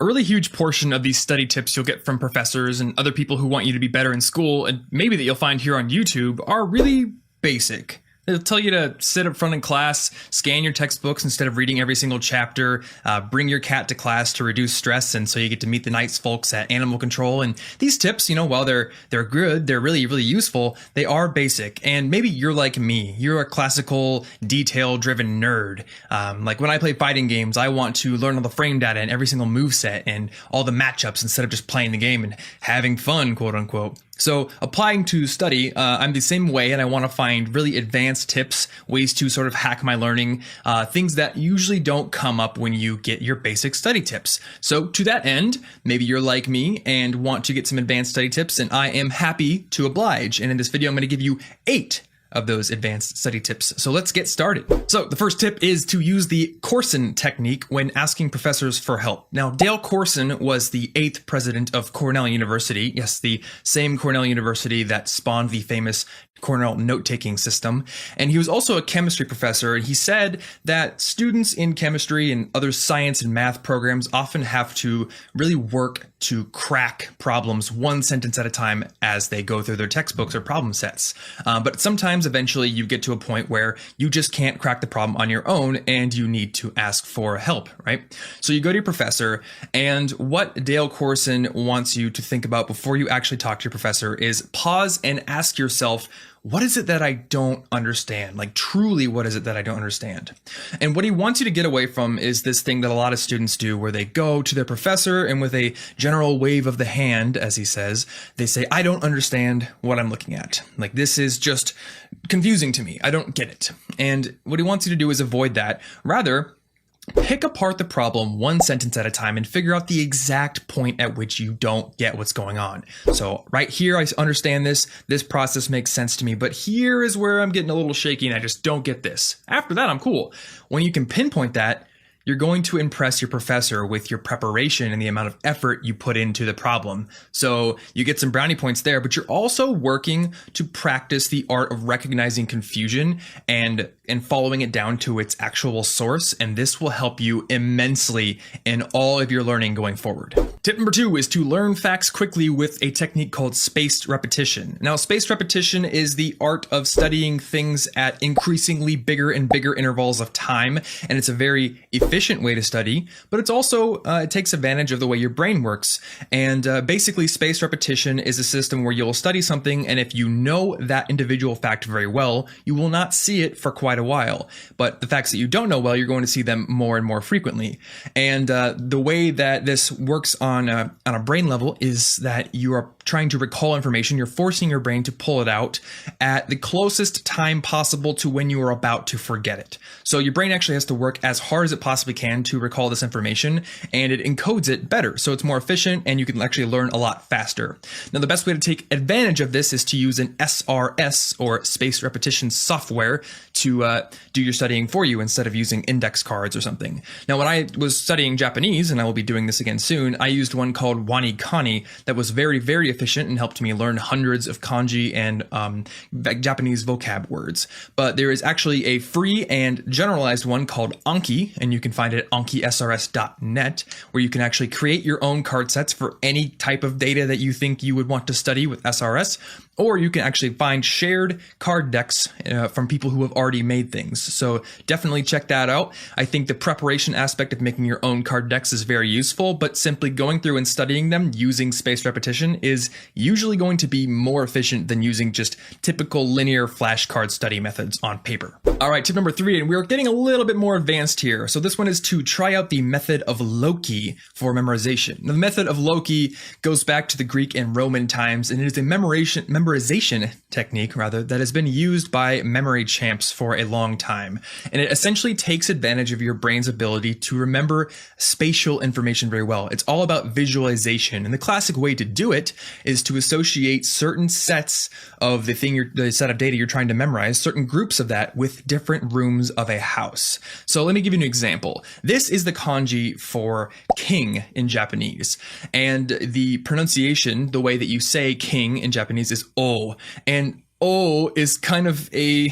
A really huge portion of these study tips you'll get from professors and other people who want you to be better in school, and maybe that you'll find here on YouTube, are really basic. They'll tell you to sit up front in class, scan your textbooks instead of reading every single chapter, bring your cat to class to reduce stress, and so you get to meet the nice folks at Animal Control. And these tips, while they're good, they're really, really useful, they are basic. And maybe you're like me. You're a classical, detail-driven nerd. Like when I play fighting games, I want to learn all the frame data and every single move set and all the matchups instead of just playing the game and having fun, quote unquote. So applying to study, I'm the same way, and I want to find really advanced tips, ways to sort of hack my learning, things that usually don't come up when you get your basic study tips. So to that end, maybe you're like me and want to get some advanced study tips, and I am happy to oblige. And in this video, I'm going to give you 8 of those advanced study tips. So let's get started. So the first tip is to use the Corson technique when asking professors for help. Now, Dale Corson was the 8th president of Cornell University. Yes, the same Cornell University that spawned the famous Cornell note-taking system. And he was also a chemistry professor. And he said that students in chemistry and other science and math programs often have to really work to crack problems one sentence at a time as they go through their textbooks or problem sets. But sometimes eventually you get to a point where you just can't crack the problem on your own and you need to ask for help, right? So you go to your professor, and what Dale Corson wants you to think about before you actually talk to your professor is pause and ask yourself, what is it that I don't understand? Like, truly, what is it that I don't understand? And what he wants you to get away from is this thing that a lot of students do where they go to their professor and with a general wave of the hand, as he says, they say, I don't understand what I'm looking at. Like, this is just confusing to me. I don't get it. And what he wants you to do is avoid that. Rather, pick apart the problem one sentence at a time and figure out the exact point at which you don't get what's going on. So right here, I understand this process makes sense to me, but here is where I'm getting a little shaky and I just don't get this. After that, I'm cool. When you can pinpoint that, you're going to impress your professor with your preparation and the amount of effort you put into the problem. So you get some brownie points there, but you're also working to practice the art of recognizing confusion and following it down to its actual source. And this will help you immensely in all of your learning going forward. Tip number 2 is to learn facts quickly with a technique called spaced repetition. Now, spaced repetition is the art of studying things at increasingly bigger and bigger intervals of time. And it's a very efficient way to study, but it's also, it takes advantage of the way your brain works. And basically, spaced repetition is a system where you'll study something, and if you know that individual fact very well, you will not see it for quite a while. But the facts that you don't know well, you're going to see them more and more frequently. And the way that this works on a brain level is that you are trying to recall information. You're forcing your brain to pull it out at the closest time possible to when you are about to forget it. So your brain actually has to work as hard as it possibly can to recall this information, and it encodes it better. So it's more efficient and you can actually learn a lot faster. Now, the best way to take advantage of this is to use an SRS or spaced repetition software to do your studying for you instead of using index cards or something. Now, when I was studying Japanese, and I will be doing this again soon, I used one called WaniKani that was very, very efficient and helped me learn hundreds of kanji and Japanese vocab words. But there is actually a free and generalized one called Anki, and you can find it at ankisrs.net, where you can actually create your own card sets for any type of data that you think you would want to study with SRS. Or you can actually find shared card decks from people who have already made things. So definitely check that out. I think the preparation aspect of making your own card decks is very useful, but simply going through and studying them using spaced repetition is usually going to be more efficient than using just typical linear flashcard study methods on paper. All right, tip number 3, and we're getting a little bit more advanced here. So this one is to try out the method of Loki for memorization. Now, the method of Loki goes back to the Greek and Roman times, and it is a memorization technique that has been used by memory champs for a long time. And it essentially takes advantage of your brain's ability to remember spatial information very well. It's all about visualization. And the classic way to do it is to associate certain sets of the set of data you're trying to memorize, certain groups of that with different rooms of a house. So let me give you an example. This is the kanji for king in Japanese. And the pronunciation, the way that you say king in Japanese is O. And O is kind of a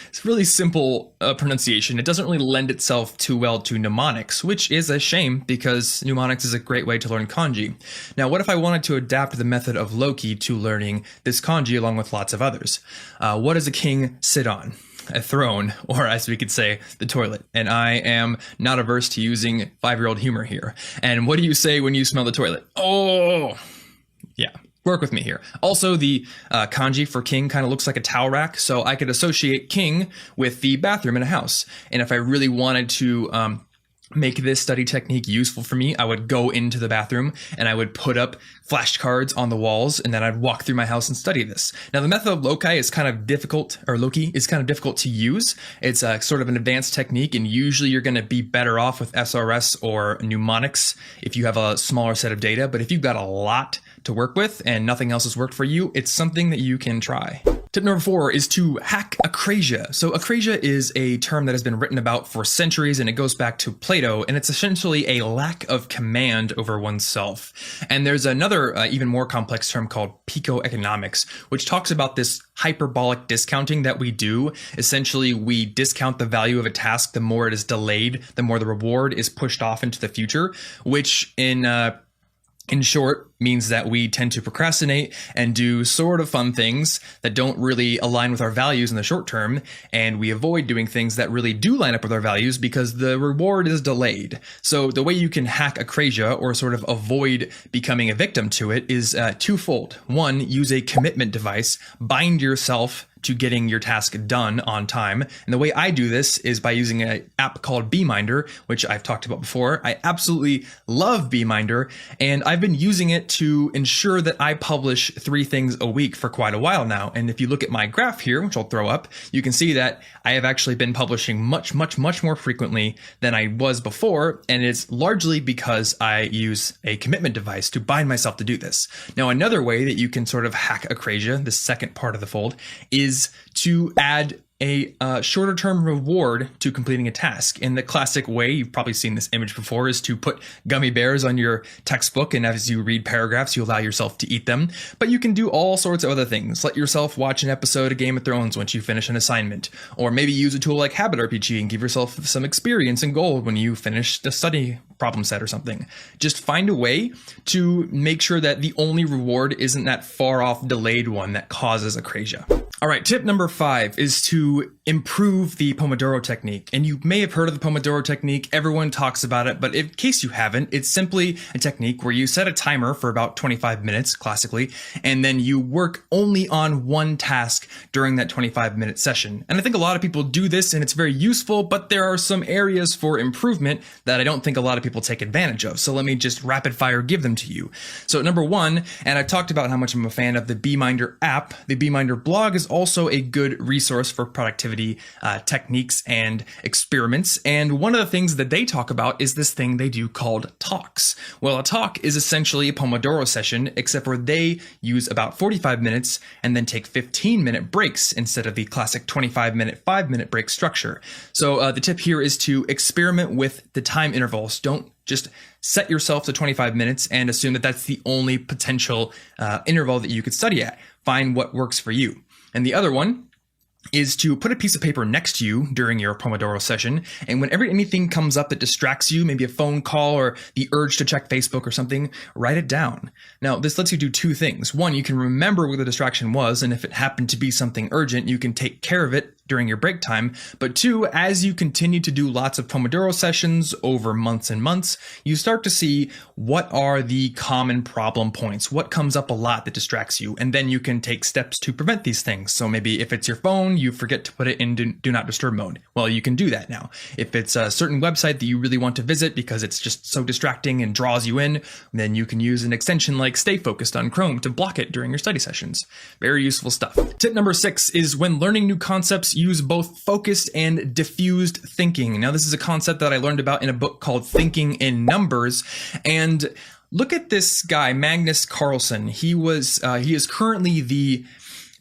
It's really simple pronunciation. It doesn't really lend itself too well to mnemonics, which is a shame because mnemonics is a great way to learn kanji. Now, what if I wanted to adapt the method of Loki to learning this kanji along with lots of others? What does a king sit on? A throne, or as we could say, the toilet. And I am not averse to using 5-year-old humor here. And what do you say when you smell the toilet? Oh, yeah. Work with me here. Also, the kanji for king kind of looks like a towel rack, so I could associate king with the bathroom in a house. And if I really wanted to make this study technique useful for me, I would go into the bathroom and I would put up flashcards on the walls, and then I'd walk through my house and study this. Now, the method of Loki is kind of difficult, or Loki is kind of difficult to use. It's sort of an advanced technique, and usually you're going to be better off with SRS or mnemonics if you have a smaller set of data. But if you've got a lot to work with and nothing else has worked for you, it's something that you can try. Tip number 4 is to hack acrasia. So acrasia is a term that has been written about for centuries, and it goes back to Plato, and it's essentially a lack of command over oneself. And there's another even more complex term called picoeconomics, which talks about this hyperbolic discounting that we do. Essentially, we discount the value of a task the more it is delayed, the more the reward is pushed off into the future, which in short, means that we tend to procrastinate and do sort of fun things that don't really align with our values in the short term, and we avoid doing things that really do line up with our values because the reward is delayed. So the way you can hack acrasia, or sort of avoid becoming a victim to it, is twofold. One, use a commitment device. Bind yourself to getting your task done on time. And the way I do this is by using an app called Beeminder, which I've talked about before. I absolutely love Beeminder, and I've been using it to ensure that I publish 3 things a week for quite a while now. And if you look at my graph here, which I'll throw up, you can see that I have actually been publishing much more frequently than I was before. And it's largely because I use a commitment device to bind myself to do this. Now, another way that you can sort of hack acrasia, the second part of the fold, is to add a shorter term reward to completing a task. In the classic way, you've probably seen this image before, is to put gummy bears on your textbook, and as you read paragraphs, you allow yourself to eat them. But you can do all sorts of other things. Let yourself watch an episode of Game of Thrones once you finish an assignment, or maybe use a tool like Habit RPG and give yourself some experience and gold when you finish the study problem set or something. Just find a way to make sure that the only reward isn't that far off delayed one that causes acrasia. All right, tip number 5 is to improve the Pomodoro technique. And you may have heard of the Pomodoro technique. Everyone talks about it, but in case you haven't, it's simply a technique where you set a timer for about 25 minutes, classically, and then you work only on one task during that 25-minute session. And I think a lot of people do this, and it's very useful, but there are some areas for improvement that I don't think a lot of people take advantage of. So let me just rapid fire give them to you. So number 1, and I've talked about how much I'm a fan of the Beeminder app. The Beeminder blog is also a good resource for productivity techniques and experiments. And one of the things that they talk about is this thing they do called talks. Well, a talk is essentially a Pomodoro session, except where they use about 45 minutes and then take 15-minute breaks instead of the classic 25-minute, 5-minute break structure. So the tip here is to experiment with the time intervals. Don't just set yourself to 25 minutes and assume that that's the only potential interval that you could study at. Find what works for you. And the other one is to put a piece of paper next to you during your Pomodoro session. And whenever anything comes up that distracts you, maybe a phone call or the urge to check Facebook or something, write it down. Now, this lets you do 2 things. One, you can remember what the distraction was, and if it happened to be something urgent, you can take care of it during your break time. But 2, as you continue to do lots of Pomodoro sessions over months and months, you start to see what are the common problem points, what comes up a lot that distracts you, and then you can take steps to prevent these things. So maybe if it's your phone, you forget to put it in do not disturb mode. Well, you can do that now. If it's a certain website that you really want to visit because it's just so distracting and draws you in, then you can use an extension like Stay Focused on Chrome to block it during your study sessions. Very useful stuff. Tip number 6 is when learning new concepts, use both focused and diffused thinking. Now, this is a concept that I learned about in a book called Thinking in Numbers. And look at this guy, Magnus Carlsen. He is currently the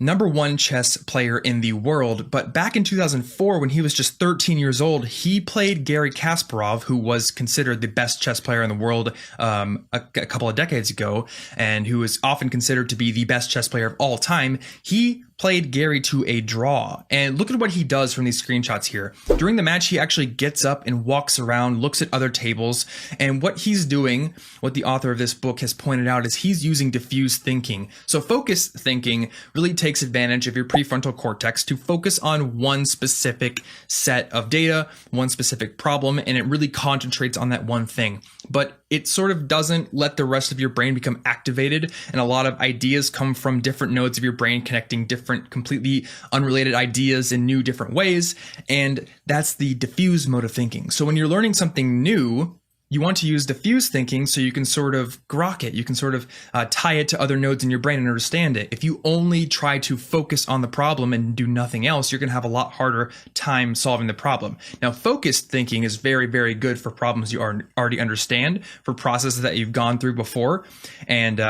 #1 chess player in the world, but back in 2004, when he was just 13 years old, he played Garry Kasparov, who was considered the best chess player in the world a couple of decades ago, and who is often considered to be the best chess player of all time. He played Gary to a draw. And look at what he does from these screenshots here. During the match, he actually gets up and walks around, looks at other tables. And what he's doing, what the author of this book has pointed out, is he's using diffuse thinking. So focused thinking really takes advantage of your prefrontal cortex to focus on one specific set of data, one specific problem, and it really concentrates on that one thing. But it sort of doesn't let the rest of your brain become activated, and a lot of ideas come from different nodes of your brain connecting different completely unrelated ideas in new different ways, and that's the diffuse mode of thinking. So when you're learning something new, you want to use diffuse thinking so you can sort of grok it. You can sort of tie it to other nodes in your brain and understand it. If you only try to focus on the problem and do nothing else, you're going to have a lot harder time solving the problem. Now, focused thinking is very, very good for problems you already understand, for processes that you've gone through before. And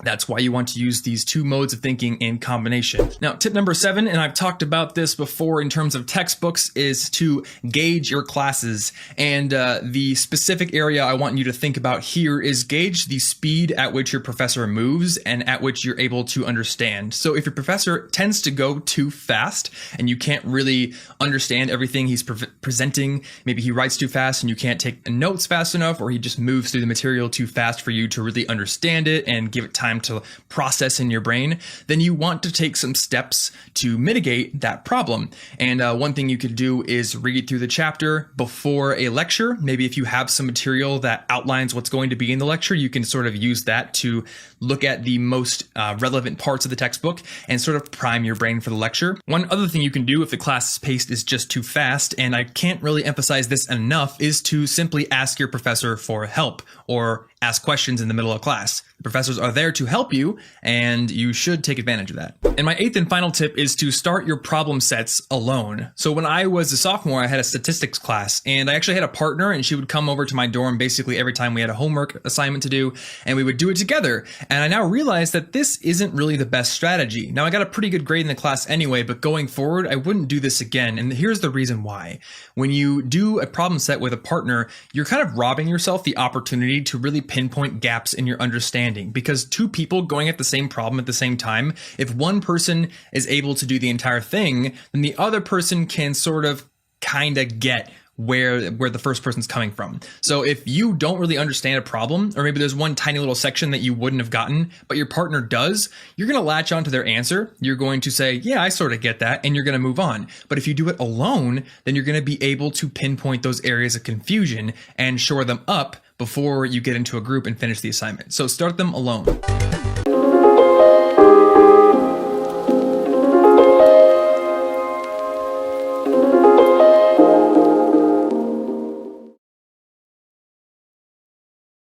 that's why you want to use these two modes of thinking in combination. Now, tip number 7, and I've talked about this before in terms of textbooks, is to gauge your classes. And the specific area I want you to think about here is gauge the speed at which your professor moves and at which you're able to understand. So if your professor tends to go too fast and you can't really understand everything he's presenting, maybe he writes too fast and you can't take notes fast enough, or he just moves through the material too fast for you to really understand it and give it time to process in your brain, then you want to take some steps to mitigate that problem. And one thing you could do is read through the chapter before a lecture. Maybe if you have some material that outlines what's going to be in the lecture, you can sort of use that to look at the most relevant parts of the textbook and sort of prime your brain for the lecture. One other thing you can do if the class pace is just too fast, and I can't really emphasize this enough, is to simply ask your professor for help or ask questions in the middle of class. The professors are there to help you, and you should take advantage of that. And my 8th and final tip is to start your problem sets alone. So when I was a sophomore, I had a statistics class, and I actually had a partner, and she would come over to my dorm basically every time we had a homework assignment to do, and we would do it together. And I now realize that this isn't really the best strategy. Now, I got a pretty good grade in the class anyway, but going forward, I wouldn't do this again. And here's the reason why. When you do a problem set with a partner, you're kind of robbing yourself the opportunity to really pinpoint gaps in your understanding, because two people going at the same problem at the same time, if one person is able to do the entire thing, then the other person can sort of kind of get where the first person's coming from. So if you don't really understand a problem, or maybe there's one tiny little section that you wouldn't have gotten, but your partner does, you're going to latch onto their answer. You're going to say, yeah, I sort of get that, and you're going to move on. But if you do it alone, then you're going to be able to pinpoint those areas of confusion and shore them up before you get into a group and finish the assignment. So start them alone.